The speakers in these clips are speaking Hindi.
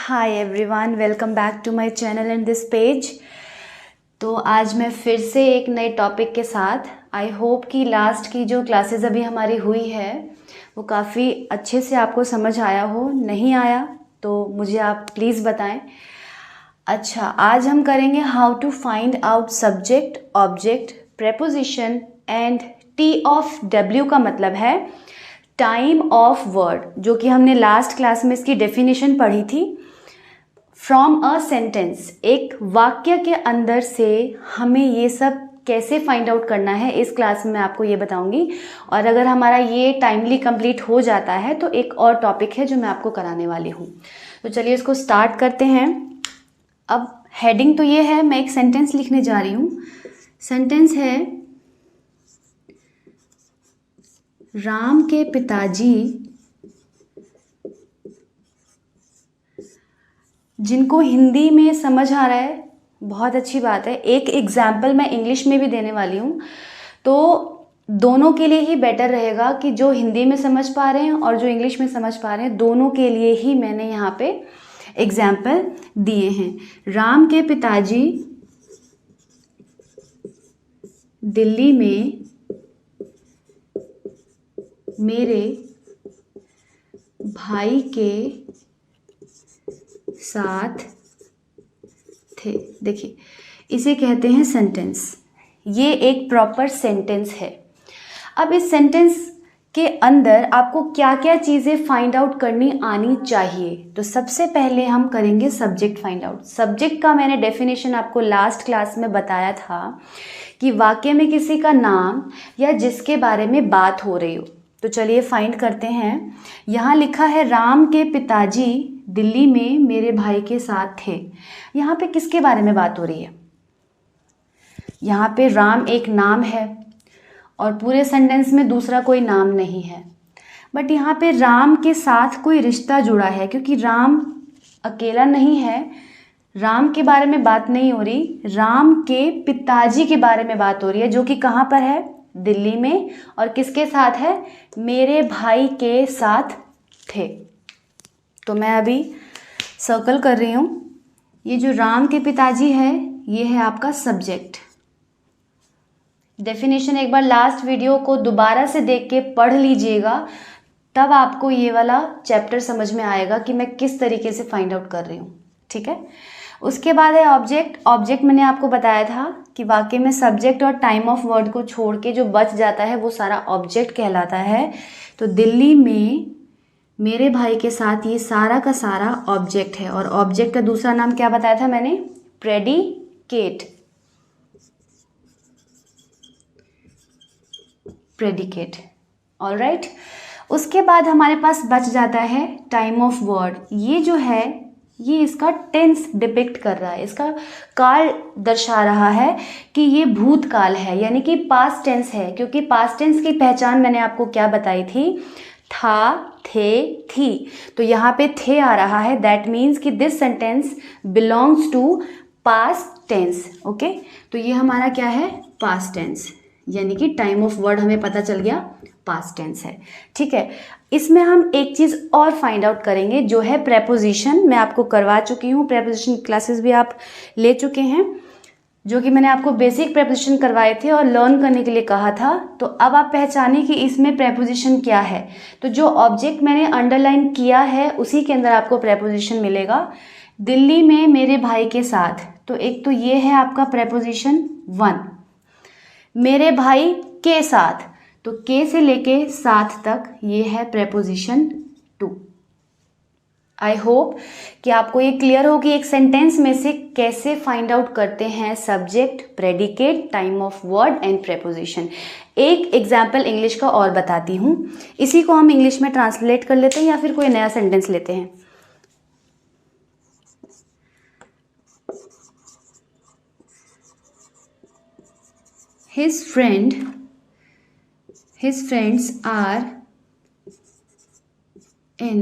Hi everyone, welcome back to my channel and this page. तो आज मैं फिर से एक नए टॉपिक के साथ, आई होप कि लास्ट की जो क्लासेस अभी हमारी हुई है वो काफ़ी अच्छे से आपको समझ आया हो। नहीं आया तो मुझे आप प्लीज़ बताएं। अच्छा, आज हम करेंगे how to find out subject, object, preposition and T of W का मतलब है टाइम ऑफ वर्ड, जो कि हमने लास्ट क्लास में इसकी डेफिनेशन पढ़ी थी। फ्रॉम अ सेंटेंस, एक वाक्य के अंदर से हमें ये सब कैसे फाइंड आउट करना है इस क्लास में मैं आपको ये बताऊंगी। और अगर हमारा ये टाइमली कंप्लीट हो जाता है तो एक और टॉपिक है जो मैं आपको कराने वाली हूँ। तो चलिए इसको स्टार्ट करते हैं। अब हेडिंग तो ये है, मैं एक सेंटेंस लिखने जा रही हूँ। सेंटेंस है, राम के पिताजी, जिनको हिंदी में समझ आ रहा है बहुत अच्छी बात है। एक एग्जाम्पल मैं इंग्लिश में भी देने वाली हूँ, तो दोनों के लिए ही बेटर रहेगा कि जो हिंदी में समझ पा रहे हैं और जो इंग्लिश में समझ पा रहे हैं, दोनों के लिए ही मैंने यहाँ पे एग्जाम्पल दिए हैं। राम के पिताजी दिल्ली में मेरे भाई के साथ थे। देखिए, इसे कहते हैं सेंटेंस। ये एक प्रॉपर सेंटेंस है। अब इस सेंटेंस के अंदर आपको क्या क्या चीज़ें फाइंड आउट करनी आनी चाहिए। तो सबसे पहले हम करेंगे सब्जेक्ट फाइंड आउट। सब्जेक्ट का मैंने डेफिनेशन आपको लास्ट क्लास में बताया था कि वाक्य में किसी का नाम या जिसके बारे में बात हो रही हो। तो चलिए फाइंड करते हैं। यहाँ लिखा है, राम के पिताजी दिल्ली में मेरे भाई के साथ थे। यहाँ पे किसके बारे में बात हो रही है? यहाँ पे राम एक नाम है और पूरे सेंटेंस में दूसरा कोई नाम नहीं है, बट यहाँ पे राम के साथ कोई रिश्ता जुड़ा है, क्योंकि राम अकेला नहीं है। राम के बारे में बात नहीं हो रही, राम के पिताजी के बारे में बात हो रही है, जो कि कहाँ पर है? दिल्ली में। और किसके साथ है? मेरे भाई के साथ थे। तो मैं अभी सर्कल कर रही हूँ। ये जो राम के पिताजी है, ये है आपका सब्जेक्ट। डेफिनेशन एक बार लास्ट वीडियो को दोबारा से देख के पढ़ लीजिएगा, तब आपको ये वाला चैप्टर समझ में आएगा कि मैं किस तरीके से फाइंड आउट कर रही हूँ। ठीक है। उसके बाद है ऑब्जेक्ट। ऑब्जेक्ट मैंने आपको बताया था कि वाक्य में सब्जेक्ट और टाइम ऑफ वर्ड को छोड़ के जो बच जाता है वो सारा ऑब्जेक्ट कहलाता है। तो दिल्ली में मेरे भाई के साथ, ये सारा का सारा ऑब्जेक्ट है। और ऑब्जेक्ट का दूसरा नाम क्या बताया था मैंने? प्रेडिकेट। Predicate, alright. उसके बाद हमारे पास बच जाता है टाइम ऑफ वर्ड। ये जो है, ये इसका टेंस डिपिक्ट कर रहा है, इसका काल दर्शा रहा है कि ये भूतकाल है, यानी कि पास्ट टेंस है। क्योंकि पास्ट टेंस की पहचान मैंने आपको क्या बताई थी? था, थे, थी। तो यहाँ पे थे आ रहा है, दैट मीन्स कि this sentence belongs to past tense. Okay, तो ये हमारा क्या है? पास्ट टेंस, यानी कि टाइम ऑफ वर्ड हमें पता चल गया पास्ट टेंस है। ठीक है। इसमें हम एक चीज़ और फाइंड आउट करेंगे, जो है प्रेपोजिशन। मैं आपको करवा चुकी हूँ, प्रेपोजिशन क्लासेस भी आप ले चुके हैं, जो कि मैंने आपको बेसिक प्रेपोजिशन करवाए थे और लर्न करने के लिए कहा था। तो अब आप पहचानिए कि इसमें प्रेपोजिशन क्या है। तो जो ऑब्जेक्ट मैंने अंडरलाइन किया है उसी के अंदर आपको प्रेपोजिशन मिलेगा। दिल्ली में मेरे भाई के साथ, तो एक तो ये है आपका प्रेपोजिशन 1। मेरे भाई के साथ, तो के से लेके साथ तक ये है प्रेपोजिशन 2। आई होप कि आपको ये क्लियर हो कि एक सेंटेंस में से कैसे फाइंड आउट करते हैं subject, predicate, time of word and preposition. एक एग्जाम्पल इंग्लिश का और बताती हूँ, इसी को हम इंग्लिश में ट्रांसलेट कर लेते हैं या फिर कोई नया सेंटेंस लेते हैं। His friends are in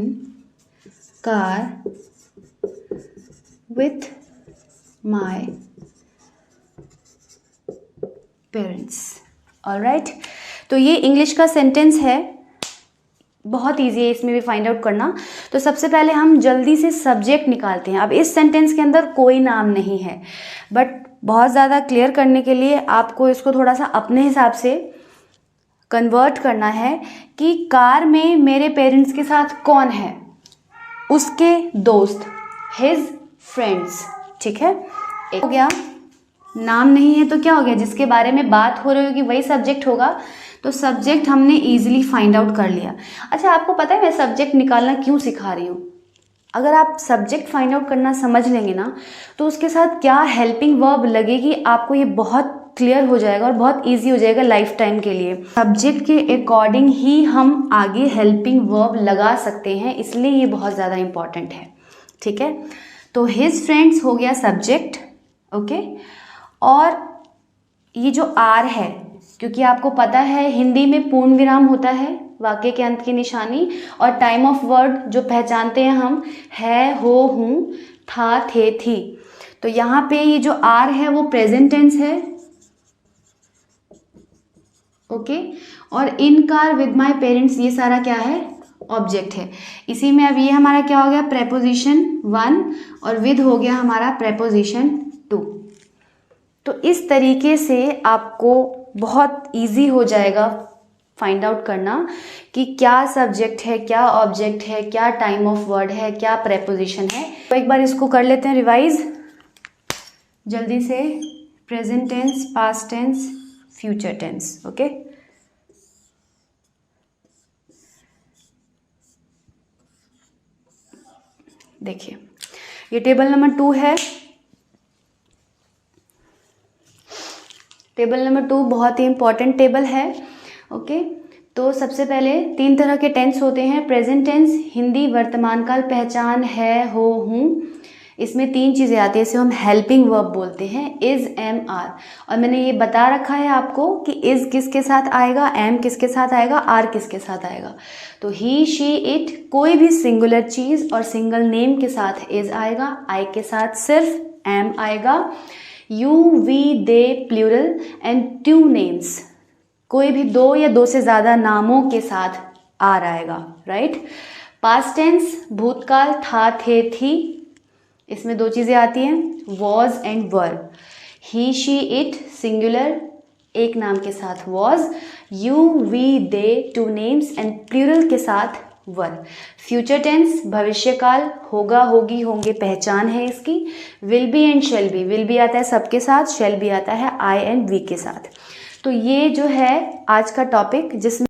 car with my parents. Alright, तो ये इंग्लिश का सेंटेंस है। बहुत ईजी है इसमें भी फाइंड आउट करना। तो सबसे पहले हम जल्दी से सब्जेक्ट निकालते हैं। अब इस सेंटेंस के अंदर कोई नाम नहीं है, बट बहुत ज़्यादा क्लियर करने के लिए आपको इसको थोड़ा सा अपने हिसाब से कन्वर्ट करना है कि कार में मेरे पेरेंट्स के साथ कौन है, उसके दोस्त, हिज फ्रेंड्स, ठीक है। एक हो गया, नाम नहीं है तो क्या हो गया, जिसके बारे में बात हो रही होगी वही सब्जेक्ट होगा, तो सब्जेक्ट हमने इजीली फाइंड आउट कर लिया। अच्छा, आपको पता है मैं सब्जेक्ट निकालना क्यों सिखा रही हूँ? अगर आप सब्जेक्ट फाइंड आउट करना समझ लेंगे ना, तो उसके साथ क्या हेल्पिंग वर्ब लगेगी आपको ये बहुत क्लियर हो जाएगा और बहुत इजी हो जाएगा लाइफ टाइम के लिए। सब्जेक्ट के अकॉर्डिंग ही हम आगे हेल्पिंग वर्ब लगा सकते हैं, इसलिए ये बहुत ज़्यादा इंपॉर्टेंट है, ठीक है। तो हिज फ्रेंड्स हो गया सब्जेक्ट, ओके। और ये जो आर है, क्योंकि आपको पता है हिंदी में पूर्ण विराम होता है वाक्य के अंत की निशानी, और टाइम ऑफ वर्ड जो पहचानते हैं हम है, हो, हूँ, था, थे, थी। तो यहाँ पे ये जो आर है वो प्रेजेंट टेंस है, ओके। और इन कार विद माई पेरेंट्स ये सारा क्या है, ऑब्जेक्ट है। इसी में अब ये हमारा क्या हो गया, प्रेपोजिशन 1, और विद हो गया हमारा प्रेपोजिशन 2। तो इस तरीके से आपको बहुत इजी हो जाएगा फाइंड आउट करना कि क्या सब्जेक्ट है, क्या ऑब्जेक्ट है, क्या टाइम ऑफ वर्ड है, क्या प्रेपोजिशन है। तो एक बार इसको कर लेते हैं रिवाइज जल्दी से। Present tense, past tense, future tense, okay. देखिए ये टेबल नंबर 2 है। टेबल नंबर 2 बहुत ही इंपॉर्टेंट टेबल है, ओके। तो सबसे पहले 3 तरह के टेंस होते हैं। प्रेजेंट टेंस हिंदी वर्तमान काल पहचान है, हो, हूँ, इसमें 3 चीज़ें आती हैं, इसे हम हेल्पिंग वर्ब बोलते हैं, इज, एम, आर। और मैंने ये बता रखा है आपको कि इज किसके साथ आएगा, एम किसके साथ आएगा, आर किसके साथ आएगा। तो ही, शी, इट, कोई भी सिंगुलर चीज़ और सिंगल नेम के साथ इज आएगा, आई के साथ सिर्फ एम आएगा, you, we, they plural, and 2 names, कोई भी 2 या 2 से ज़्यादा नामों के साथ आर आएगा, राइट। पास्ट टेंस भूतकाल था, थे, थी, इसमें 2 चीज़ें आती हैं, was and were. He, she, it singular एक नाम के साथ was, you, we, they 2 names, and plural के साथ वर। फ्यूचर टेंस भविष्यकाल होगा, होगी, होंगे पहचान है इसकी, will be and shall be. Will be आता है सबके साथ, शेल बी आता है आई एंड वी के साथ। तो ये जो है आज का टॉपिक जिसमें